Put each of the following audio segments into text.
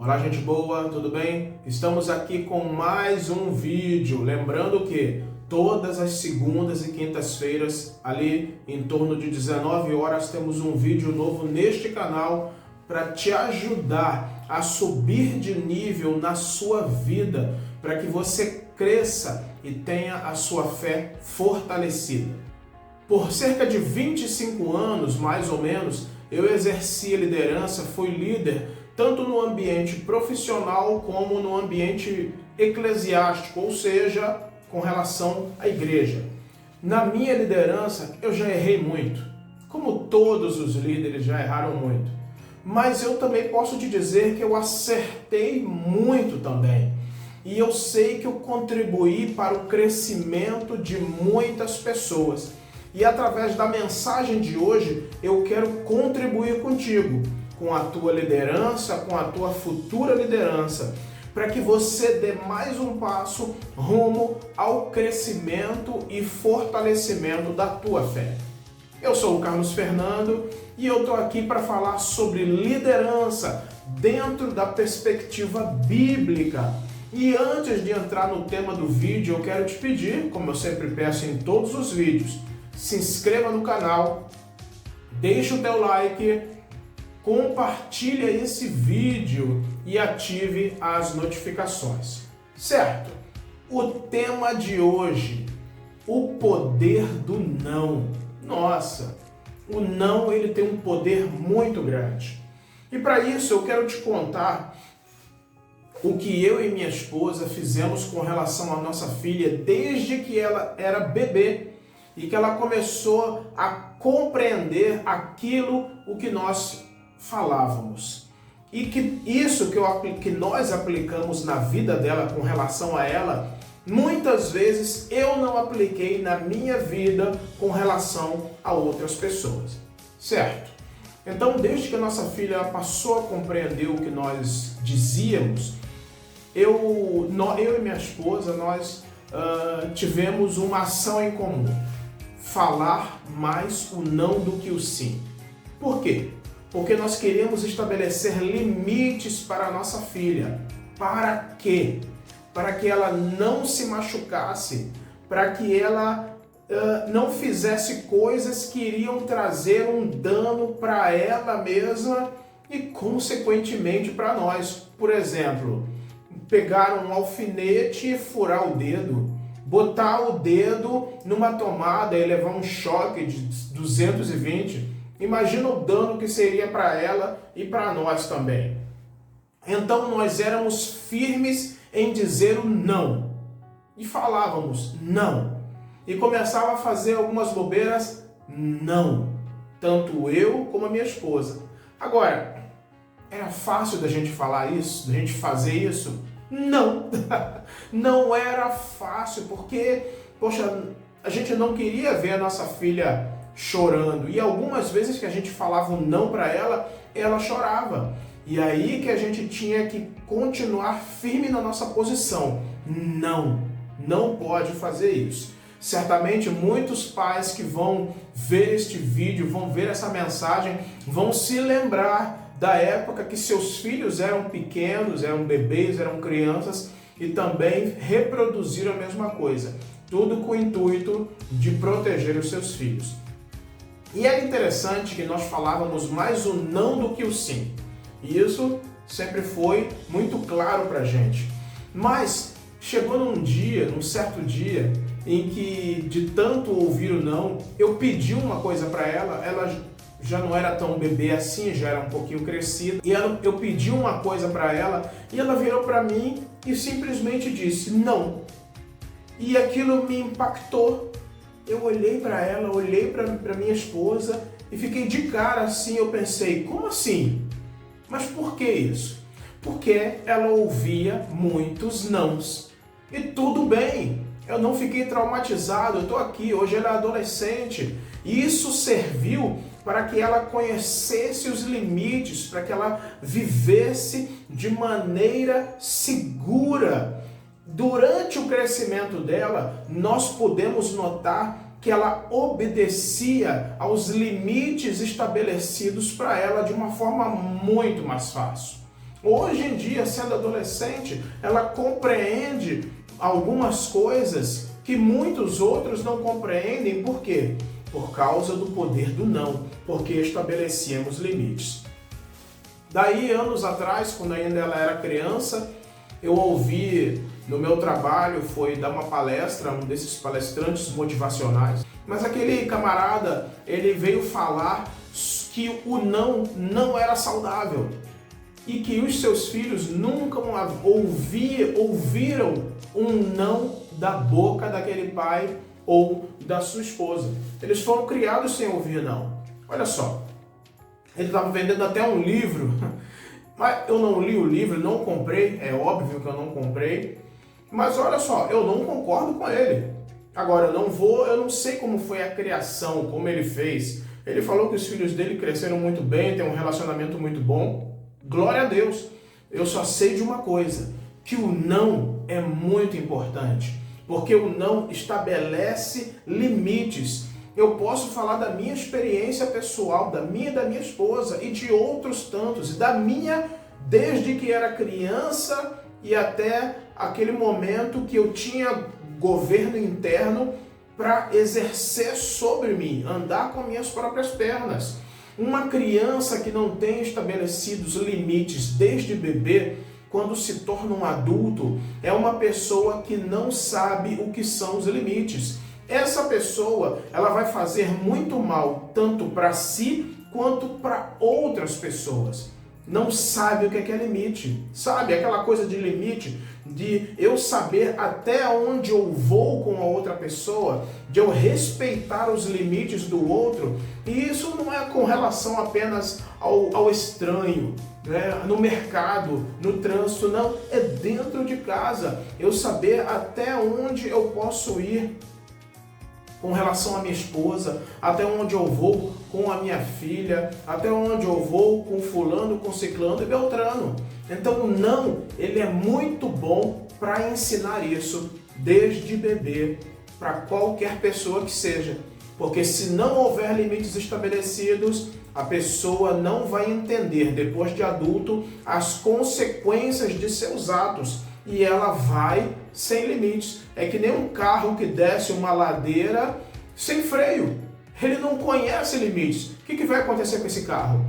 Olá, gente boa, tudo bem? Estamos aqui com mais um vídeo. Lembrando que todas as segundas e quintas-feiras, ali em torno de 19 horas, temos um vídeo novo neste canal para te ajudar a subir de nível na sua vida, para que você cresça e tenha a sua fé fortalecida. Por cerca de 25 anos, mais ou menos, eu exerci a liderança, fui líder tanto no ambiente profissional como no ambiente eclesiástico, ou seja, com relação à igreja. Na minha liderança, eu já errei muito, como todos os líderes já erraram muito. Mas eu também posso te dizer que eu acertei muito também. E eu sei que eu contribuí para o crescimento de muitas pessoas. E através da mensagem de hoje, eu quero contribuir contigo, com a tua liderança, com a tua futura liderança, para que você dê mais um passo rumo ao crescimento e fortalecimento da tua fé. Eu sou o Carlos Fernando e eu estou aqui para falar sobre liderança dentro da perspectiva bíblica. E antes de entrar no tema do vídeo, eu quero te pedir, como eu sempre peço em todos os vídeos, se inscreva no canal, deixe o teu like, compartilhe esse vídeo e ative as notificações. Certo? O tema de hoje, o poder do não. Nossa, o não ele tem um poder muito grande. E para isso eu quero te contar o que eu e minha esposa fizemos com relação à nossa filha desde que ela era bebê e que ela começou a compreender aquilo o que nós falávamos. E que isso que nós aplicamos na vida dela com relação a ela, muitas vezes eu não apliquei na minha vida com relação a outras pessoas. Certo? Então, desde que a nossa filha passou a compreender o que nós dizíamos, eu e minha esposa, nós tivemos uma ação em comum. Falar mais o não do que o sim. Por quê? Porque nós queríamos estabelecer limites para a nossa filha. Para quê? Para que ela não se machucasse, para que ela não fizesse coisas que iriam trazer um dano para ela mesma e, consequentemente, para nós. Por exemplo, pegar um alfinete e furar o dedo, botar o dedo numa tomada e levar um choque de 220. Imagina o dano que seria para ela e para nós também. Então nós éramos firmes em dizer o não. E falávamos não. E começava a fazer algumas bobeiras, não. Tanto eu como a minha esposa. Agora, era fácil da gente falar isso, da gente fazer isso? Não. Não era fácil, porque, poxa, a gente não queria ver a nossa filha chorando. E algumas vezes que a gente falava um não para ela, ela chorava. E aí que a gente tinha que continuar firme na nossa posição. Não pode fazer isso. Certamente muitos pais que vão ver este vídeo, vão ver essa mensagem, vão se lembrar da época que seus filhos eram pequenos, eram bebês, eram crianças e também reproduziram a mesma coisa. Tudo com o intuito de proteger os seus filhos. E era interessante que nós falávamos mais o não do que o sim. E isso sempre foi muito claro para a gente. Mas chegou num certo dia, em que de tanto ouvir o não, eu pedi uma coisa para ela, ela já não era tão bebê assim, já era um pouquinho crescida. E eu pedi uma coisa para ela e ela virou para mim e simplesmente disse não. E aquilo me impactou. Eu olhei para ela, olhei para minha esposa e fiquei de cara assim, eu pensei, como assim? Mas por que isso? Porque ela ouvia muitos nãos. E tudo bem, eu não fiquei traumatizado, eu estou aqui, hoje ela é adolescente. E isso serviu para que ela conhecesse os limites, para que ela vivesse de maneira segura. Durante o crescimento dela, nós podemos notar que ela obedecia aos limites estabelecidos para ela de uma forma muito mais fácil. Hoje em dia, sendo adolescente, ela compreende algumas coisas que muitos outros não compreendem. Por quê? Por causa do poder do não, porque estabelecíamos limites. Daí, anos atrás, quando ainda ela era criança, eu ouvi no meu trabalho, foi dar uma palestra, um desses palestrantes motivacionais, mas aquele camarada, ele veio falar que o não era saudável e que os seus filhos nunca ouviram um não da boca daquele pai ou da sua esposa. Eles foram criados sem ouvir não. Olha só, ele estava vendendo até um livro, mas eu não li o livro, não comprei, é óbvio que eu não comprei, mas olha só, eu não concordo com ele. Agora, eu não sei como foi a criação, como ele fez. Ele falou que os filhos dele cresceram muito bem, tem um relacionamento muito bom. Glória a Deus. Eu só sei de uma coisa, que o não é muito importante, porque o não estabelece limites. Eu posso falar da minha experiência pessoal, da minha e da minha esposa e de outros tantos, da minha desde que era criança e até aquele momento que eu tinha governo interno para exercer sobre mim, andar com minhas próprias pernas. Uma criança que não tem estabelecidos limites desde bebê, quando se torna um adulto, é uma pessoa que não sabe o que são os limites. Essa pessoa, ela vai fazer muito mal, tanto para si, quanto para outras pessoas. Não sabe o que é limite. Sabe aquela coisa de limite? De eu saber até onde eu vou com a outra pessoa, de eu respeitar os limites do outro. E isso não é com relação apenas ao estranho, né? No mercado, no trânsito, não. É dentro de casa. Eu saber até onde eu posso ir com relação à minha esposa, até onde eu vou com a minha filha, até onde eu vou com fulano, com ciclano e beltrano. Então o não, ele é muito bom para ensinar isso desde bebê para qualquer pessoa que seja. Porque se não houver limites estabelecidos, a pessoa não vai entender depois de adulto as consequências de seus atos. E ela vai sem limites. É que nem um carro que desce uma ladeira sem freio. Ele não conhece limites. O que vai acontecer com esse carro?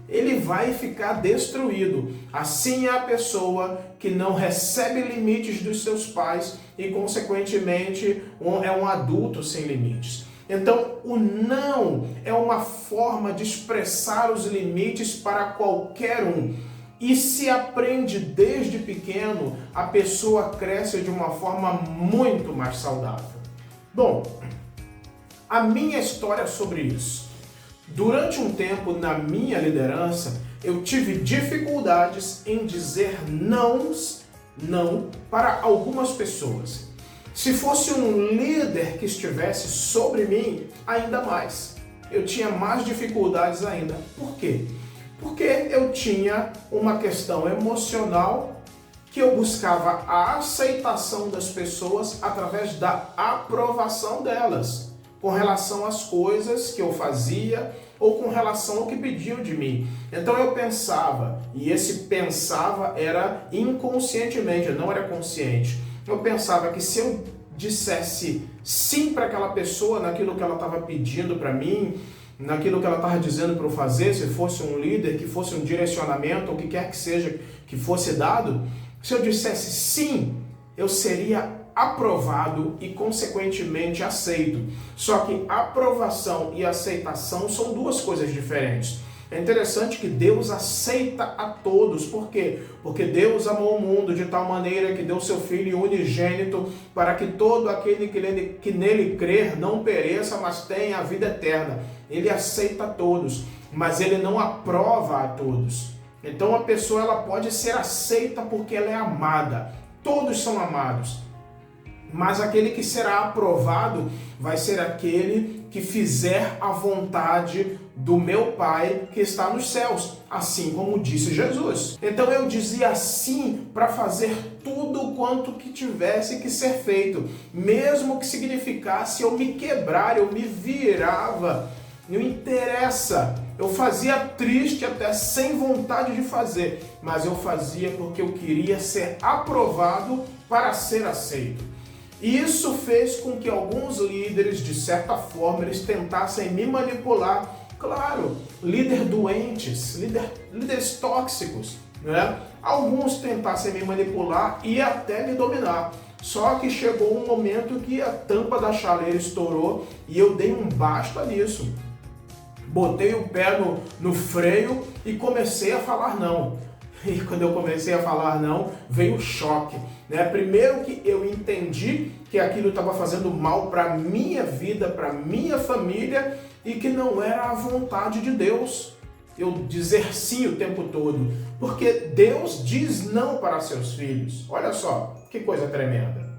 Ele vai ficar destruído. Assim é a pessoa que não recebe limites dos seus pais e, consequentemente, é um adulto sem limites. Então, o não é uma forma de expressar os limites para qualquer um. E se aprende desde pequeno, a pessoa cresce de uma forma muito mais saudável. Bom, a minha história sobre isso. Durante um tempo na minha liderança, eu tive dificuldades em dizer não para algumas pessoas. Se fosse um líder que estivesse sobre mim, ainda mais. Eu tinha mais dificuldades ainda. Por quê? Porque eu tinha uma questão emocional que eu buscava a aceitação das pessoas através da aprovação delas, com relação às coisas que eu fazia ou com relação ao que pediam de mim. Então eu pensava, e esse pensava era inconscientemente, não era consciente. Eu pensava que se eu dissesse sim para aquela pessoa naquilo que ela estava pedindo para mim, naquilo que ela estava dizendo para eu fazer, se fosse um líder, que fosse um direcionamento, ou o que quer que seja que fosse dado, se eu dissesse sim, eu seria aprovado e, consequentemente, aceito. Só que aprovação e aceitação são duas coisas diferentes. É interessante que Deus aceita a todos. Por quê? Porque Deus amou o mundo de tal maneira que deu seu Filho unigênito para que todo aquele que nele crer não pereça, mas tenha a vida eterna. Ele aceita a todos, mas ele não aprova a todos. Então a pessoa ela pode ser aceita porque ela é amada. Todos são amados. Mas aquele que será aprovado vai ser aquele que fizer a vontade do meu Pai que está nos céus, assim como disse Jesus. Então eu dizia sim para fazer tudo quanto que tivesse que ser feito, mesmo que significasse eu me quebrar, eu me virava não interessa. Eu fazia triste, até sem vontade de fazer, mas eu fazia porque eu queria ser aprovado para ser aceito. E isso fez com que alguns líderes, de certa forma, eles tentassem me manipular. Claro, líderes doentes, líderes tóxicos, né? Alguns tentassem me manipular e até me dominar. Só que chegou um momento que a tampa da chaleira estourou e eu dei um basta nisso. Botei o pé no freio e comecei a falar não. E quando eu comecei a falar não, veio o choque, né? Primeiro que eu entendi que aquilo estava fazendo mal para minha vida, para minha família e que não era a vontade de Deus. Eu dizer sim o tempo todo, porque Deus diz não para seus filhos. Olha só, que coisa tremenda.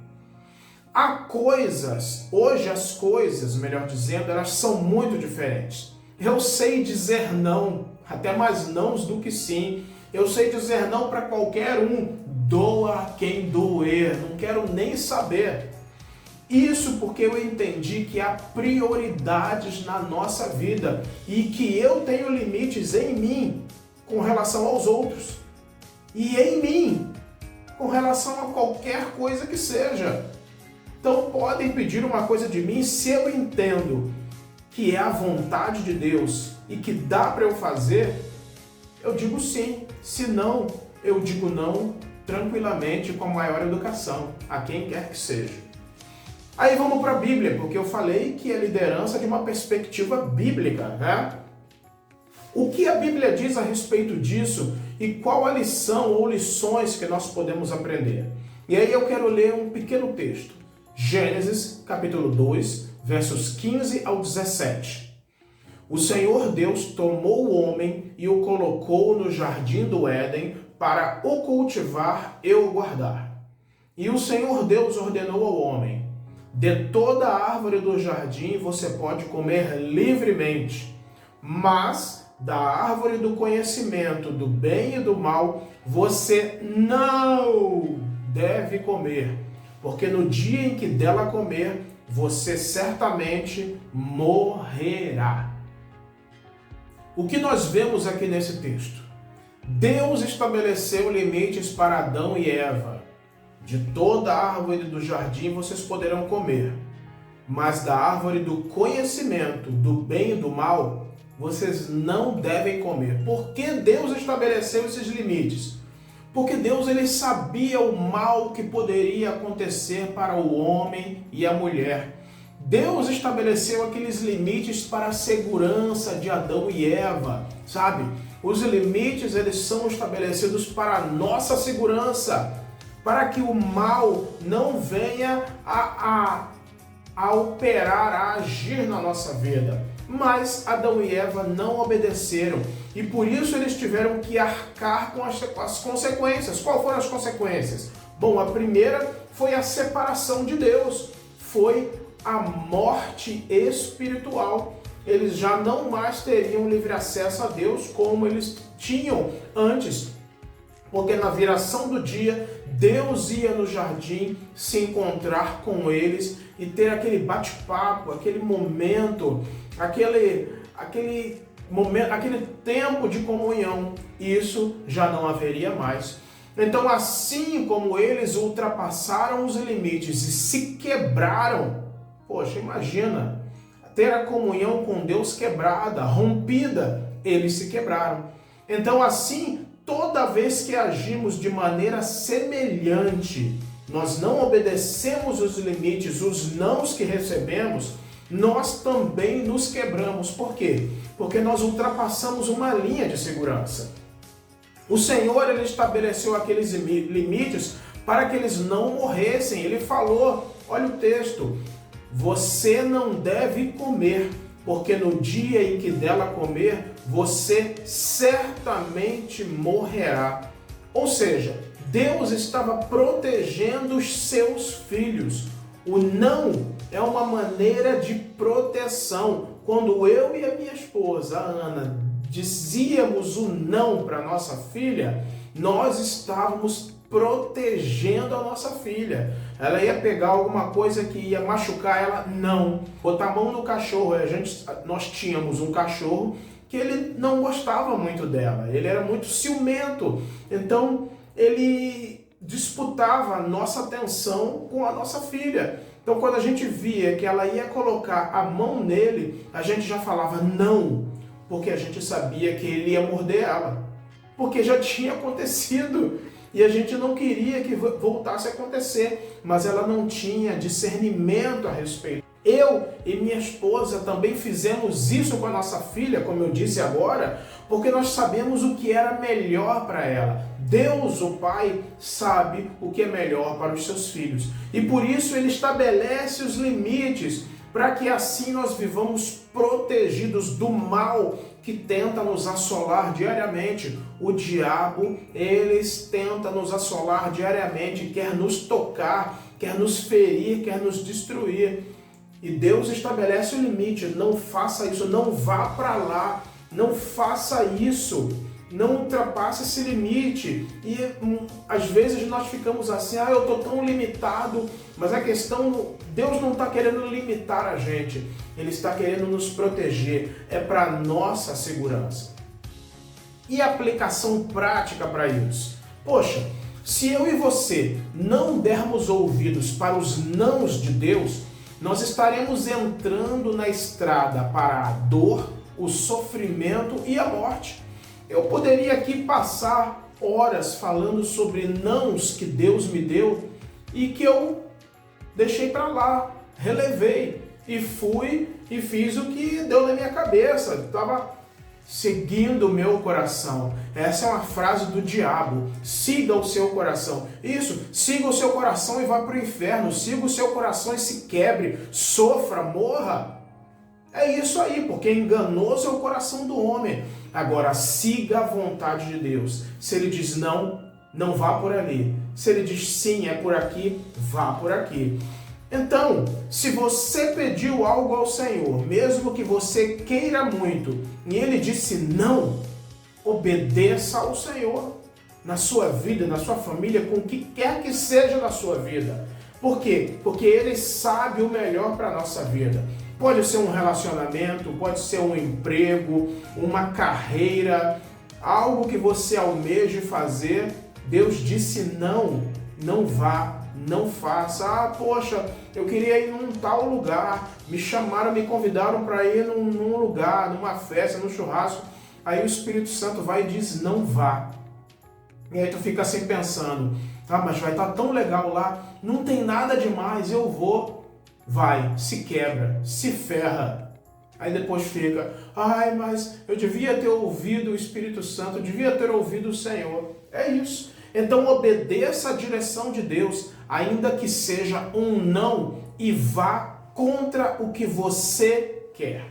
Há coisas, hoje as coisas, melhor dizendo, elas são muito diferentes. Eu sei dizer não, até mais nãos do que sim. Eu sei dizer não para qualquer um, doa a quem doer, não quero nem saber. Isso porque eu entendi que há prioridades na nossa vida e que eu tenho limites em mim com relação aos outros e em mim com relação a qualquer coisa que seja. Então podem pedir uma coisa de mim, se eu entendo que é a vontade de Deus e que dá para eu fazer, eu digo sim. Se não, eu digo não tranquilamente, com a maior educação, a quem quer que seja. Aí vamos para a Bíblia, porque eu falei que é liderança de uma perspectiva bíblica, né? O que a Bíblia diz a respeito disso e qual a lição ou lições que nós podemos aprender? E aí eu quero ler um pequeno texto. Gênesis, capítulo 2, versos 15 ao 17. O Senhor Deus tomou o homem e o colocou no jardim do Éden para o cultivar e o guardar. E o Senhor Deus ordenou ao homem: de toda a árvore do jardim você pode comer livremente, mas da árvore do conhecimento do bem e do mal você não deve comer, porque no dia em que dela comer, você certamente morrerá. O que nós vemos aqui nesse texto? Deus estabeleceu limites para Adão e Eva. De toda a árvore do jardim vocês poderão comer, mas da árvore do conhecimento do bem e do mal vocês não devem comer. Por que Deus estabeleceu esses limites? Porque Deus ele sabia o mal que poderia acontecer para o homem e a mulher. Deus estabeleceu aqueles limites para a segurança de Adão e Eva, sabe? Os limites eles são estabelecidos para a nossa segurança, para que o mal não venha a operar, a agir na nossa vida. Mas Adão e Eva não obedeceram e por isso eles tiveram que arcar com as consequências. Qual foram as consequências? Bom, a primeira foi a separação de Deus, foi a morte espiritual. Eles já não mais teriam livre acesso a Deus como eles tinham antes, porque na viração do dia, Deus ia no jardim se encontrar com eles e ter aquele bate-papo, aquele momento, aquele tempo de comunhão. Isso já não haveria mais. Então, assim como eles ultrapassaram os limites e se quebraram, poxa, imagina, ter a comunhão com Deus quebrada, rompida, eles se quebraram. Então, assim, toda vez que agimos de maneira semelhante, nós não obedecemos os limites, os nãos que recebemos, nós também nos quebramos. Por quê? Porque nós ultrapassamos uma linha de segurança. O Senhor ele estabeleceu aqueles limites para que eles não morressem. Ele falou, olha o texto, você não deve comer, porque no dia em que dela comer, você certamente morrerá. Ou seja, Deus estava protegendo os seus filhos. O não é uma maneira de proteção. Quando eu e a minha esposa, a Ana, dizíamos o não para nossa filha, nós estávamos protegendo a nossa filha. Ela ia pegar alguma coisa que ia machucar ela? Não. Botar a mão no cachorro. Nós tínhamos um cachorro que ele não gostava muito dela. Ele era muito ciumento. Então, ele disputava a nossa atenção com a nossa filha. Então, quando a gente via que ela ia colocar a mão nele, a gente já falava não, porque a gente sabia que ele ia morder ela. Porque já tinha acontecido e a gente não queria que voltasse a acontecer, mas ela não tinha discernimento a respeito. Eu e minha esposa também fizemos isso com a nossa filha, como eu disse agora, porque nós sabemos o que era melhor para ela. Deus, o Pai, sabe o que é melhor para os seus filhos. E por isso Ele estabelece os limites, para que assim nós vivamos protegidos do mal que tenta nos assolar diariamente. O diabo, ele tenta nos assolar diariamente, quer nos tocar, quer nos ferir, quer nos destruir. E Deus estabelece o limite, não faça isso, não vá para lá, não faça isso, não ultrapasse esse limite. E às vezes nós ficamos assim, eu estou tão limitado, mas a questão, Deus não está querendo limitar a gente, Ele está querendo nos proteger, é para nossa segurança. E a aplicação prática para isso? Poxa, se eu e você não dermos ouvidos para os nãos de Deus, nós estaremos entrando na estrada para a dor, o sofrimento e a morte. Eu poderia aqui passar horas falando sobre nãos que Deus me deu e que eu deixei para lá, relevei e fui e fiz o que deu na minha cabeça. Estava seguindo o meu coração. Essa é uma frase do diabo. Siga o seu coração. Isso, siga o seu coração e vá para o inferno. Siga o seu coração e se quebre, sofra, morra. É isso aí, porque enganoso é o coração do homem. Agora, siga a vontade de Deus. Se Ele diz não, não vá por ali. Se Ele diz sim, é por aqui, vá por aqui. Então, se você pediu algo ao Senhor, mesmo que você queira muito, e Ele disse não, obedeça ao Senhor na sua vida, na sua família, com o que quer que seja na sua vida. Por quê? Porque Ele sabe o melhor para a nossa vida. Pode ser um relacionamento, pode ser um emprego, uma carreira, algo que você almeje fazer. Deus disse não, não vá. Não faça. Poxa, eu queria ir num tal lugar, me chamaram, me convidaram para ir num lugar, numa festa, num churrasco. Aí o Espírito Santo vai e diz, não vá. E aí tu fica assim pensando, mas vai estar tão legal lá, não tem nada demais, eu vou. Vai, se quebra, se ferra. Aí depois fica, mas eu devia ter ouvido o Espírito Santo, eu devia ter ouvido o Senhor. É isso. Então obedeça a direção de Deus, ainda que seja um não, e vá contra o que você quer.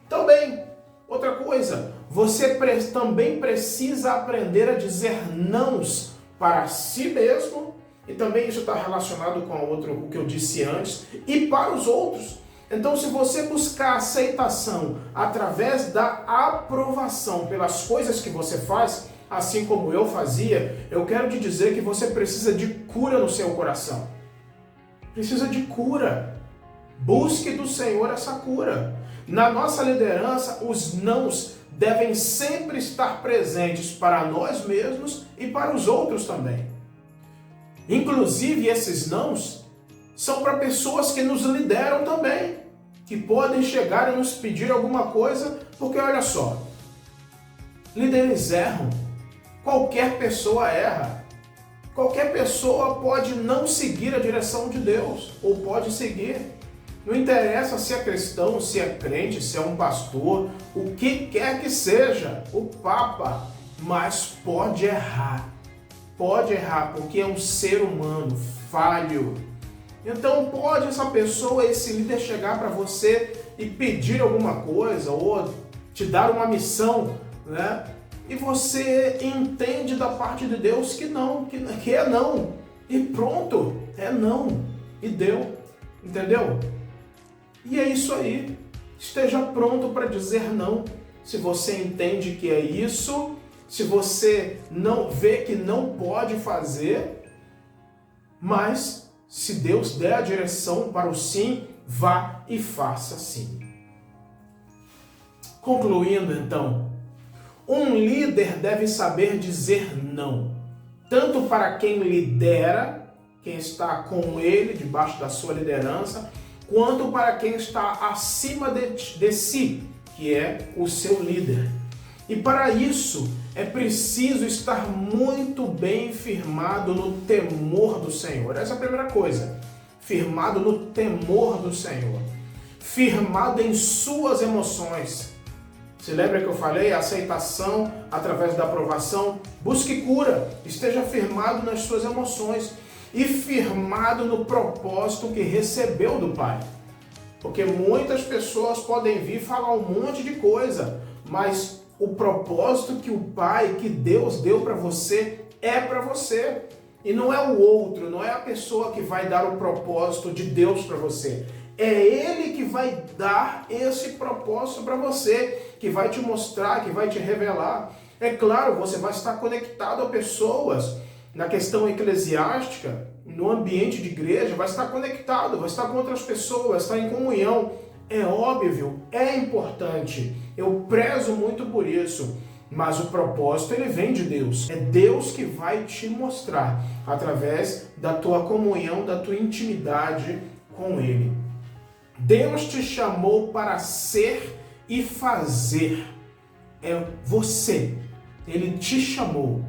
Também, outra coisa, você também precisa aprender a dizer nãos para si mesmo, e também isso está relacionado com o que eu disse antes, e para os outros. Então, se você buscar aceitação através da aprovação pelas coisas que você faz, assim como eu fazia, eu quero te dizer que você precisa de cura no seu coração. Precisa de cura. Busque do Senhor essa cura. Na nossa liderança, os nãos devem sempre estar presentes para nós mesmos e para os outros também. Inclusive, esses nãos são para pessoas que nos lideram também, que podem chegar e nos pedir alguma coisa, porque olha só, líderes erram. Qualquer pessoa erra. Qualquer pessoa pode não seguir a direção de Deus, ou pode seguir. Não interessa se é cristão, se é crente, se é um pastor, o que quer que seja, o Papa, mas pode errar. Pode errar, porque é um ser humano falho. Então pode essa pessoa, esse líder chegar para você e pedir alguma coisa, ou te dar uma missão, né? E você entende da parte de Deus que não, que é não. E pronto, é não. E deu. Entendeu? E é isso aí. Esteja pronto para dizer não. Se você entende que é isso, se você não vê que não pode fazer, mas se Deus der a direção para o sim, vá e faça sim. Concluindo então, um líder deve saber dizer não, tanto para quem lidera, quem está com ele, debaixo da sua liderança, quanto para quem está acima de si, que é o seu líder. E para isso é preciso estar muito bem firmado no temor do Senhor. Essa é a primeira coisa. Firmado no temor do Senhor. Firmado em suas emoções. Se lembra que eu falei? Aceitação através da aprovação. Busque cura. Esteja firmado nas suas emoções. E firmado no propósito que recebeu do Pai. Porque muitas pessoas podem vir falar um monte de coisa, mas o propósito que o Pai, que Deus deu para você, é para você. E não é o outro, não é a pessoa que vai dar o propósito de Deus para você. É Ele que vai dar esse propósito para você, que vai te mostrar, que vai te revelar. É claro, você vai estar conectado a pessoas na questão eclesiástica, no ambiente de igreja, vai estar conectado, vai estar com outras pessoas, vai estar em comunhão. É óbvio, é importante, eu prezo muito por isso, mas o propósito ele vem de Deus. É Deus que vai te mostrar através da tua comunhão, da tua intimidade com Ele. Deus te chamou para ser e fazer. É você. Ele te chamou.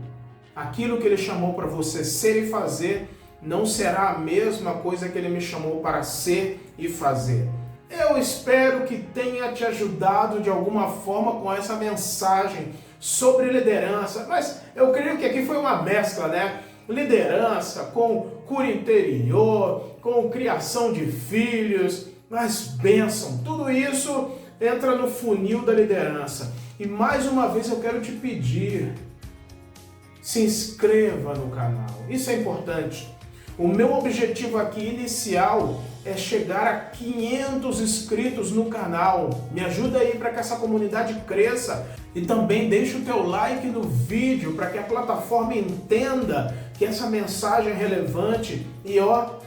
Aquilo que Ele chamou para você ser e fazer não será a mesma coisa que Ele me chamou para ser e fazer. Eu espero que tenha te ajudado de alguma forma com essa mensagem sobre liderança, mas eu creio que aqui foi uma mescla, né? Liderança com cura interior, com criação de filhos, mas bênção, tudo isso entra no funil da liderança. E mais uma vez eu quero te pedir, se inscreva no canal, isso é importante. O meu objetivo aqui inicial é chegar a 500 inscritos no canal. Me ajuda aí para que essa comunidade cresça. E também deixa o teu like no vídeo para que a plataforma entenda que essa mensagem é relevante e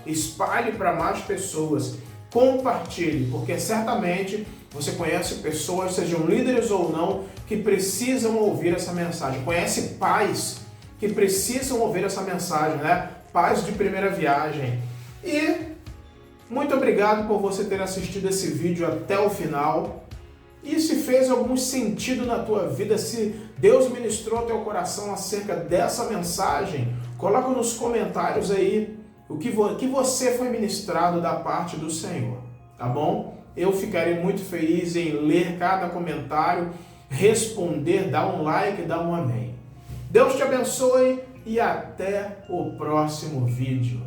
espalhe para mais pessoas. Compartilhe, porque certamente você conhece pessoas, sejam líderes ou não, que precisam ouvir essa mensagem. Conhece pais que precisam ouvir essa mensagem, né? Pais de primeira viagem. E muito obrigado por você ter assistido esse vídeo até o final. E se fez algum sentido na tua vida, se Deus ministrou ao teu coração acerca dessa mensagem, coloca nos comentários aí o que você foi ministrado da parte do Senhor, tá bom? Eu ficarei muito feliz em ler cada comentário, responder, dar um like, dar um amém. Deus te abençoe e até o próximo vídeo.